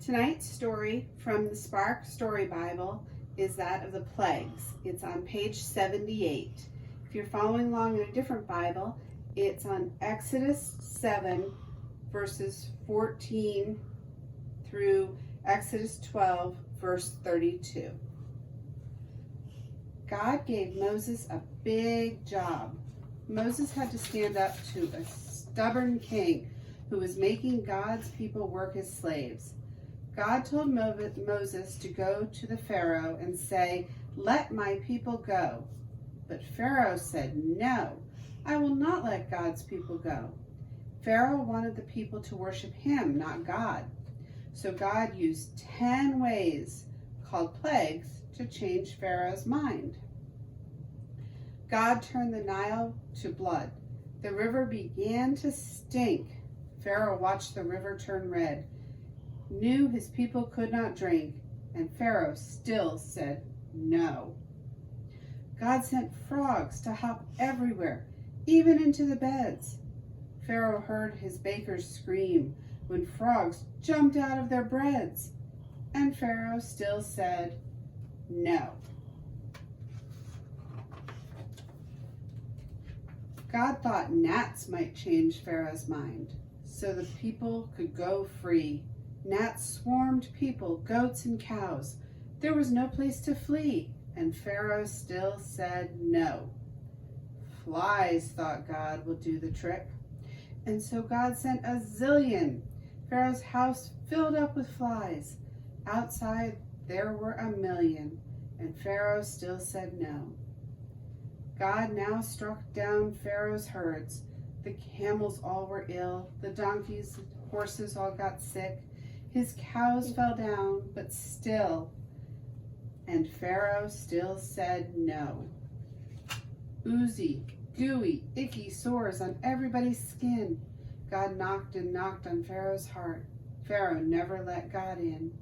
Tonight's story from the Spark Story Bible is that of the plagues. It's on page 78. If you're following along in a different Bible, it's on Exodus 7, verses 14 through Exodus 12, verse 32. God gave Moses a big job. Moses had to stand up to a stubborn king who was making God's people work as slaves. God told Moses to go to the Pharaoh and say, "Let my people go." But Pharaoh said, "No, I will not let God's people go." Pharaoh wanted the people to worship him, not God. So God used 10 ways, called plagues, to change Pharaoh's mind. God turned the Nile to blood. The river began to stink. Pharaoh watched the river turn red, knew his people could not drink, and Pharaoh still said no. God sent frogs to hop everywhere, even into the beds. Pharaoh heard his bakers scream when frogs jumped out of their breads, and Pharaoh still said no. God thought gnats might change Pharaoh's mind so the people could go free. Gnats swarmed people, goats, and cows. There was no place to flee, and Pharaoh still said no. Flies, thought God, will do the trick. And so God sent a zillion. Pharaoh's house filled up with flies. Outside, there were 1,000,000, and Pharaoh still said no. God now struck down Pharaoh's herds. The camels all were ill. The donkeys, horses all got sick. His cows fell down, but still, and Pharaoh still said no. Oozy, gooey, icky sores on everybody's skin. God knocked and knocked on Pharaoh's heart. Pharaoh never let God in,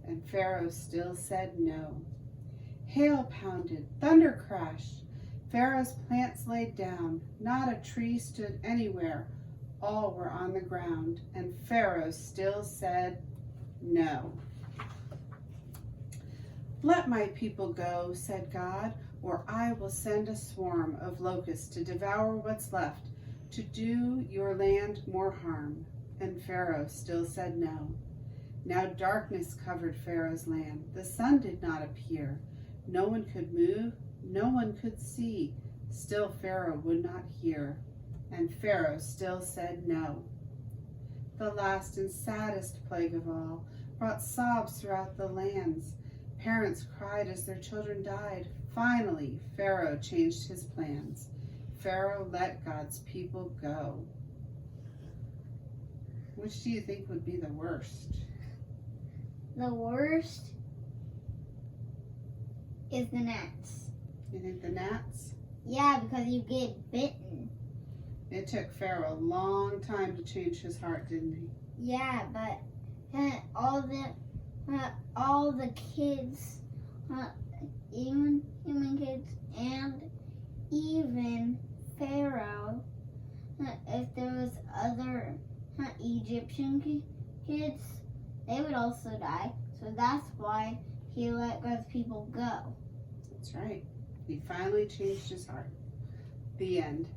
and Pharaoh still said no. Hail pounded, thunder crashed. Pharaoh's plants laid down. Not a tree stood anywhere. All were on the ground, and Pharaoh still said no. "Let my people go," said God, "or I will send a swarm of locusts to devour what's left, to do your land more harm." And Pharaoh still said no. Now darkness covered Pharaoh's land. The sun did not appear. No one could move, no one could see. Still Pharaoh would not hear, and Pharaoh still said no. The last and saddest plague of all brought sobs throughout the lands. Parents cried as their children died. Finally, Pharaoh changed his plans. Pharaoh let God's people go. Which do you think would be the worst? The worst is the gnats. You think the gnats? Yeah, because you get bitten. It took Pharaoh a long time to change his heart, didn't he? Yeah, but all the kids, even human kids, and even Pharaoh, if there was other Egyptian kids, they would also die. So that's why he let God's people go. That's right. He finally changed his heart. The end.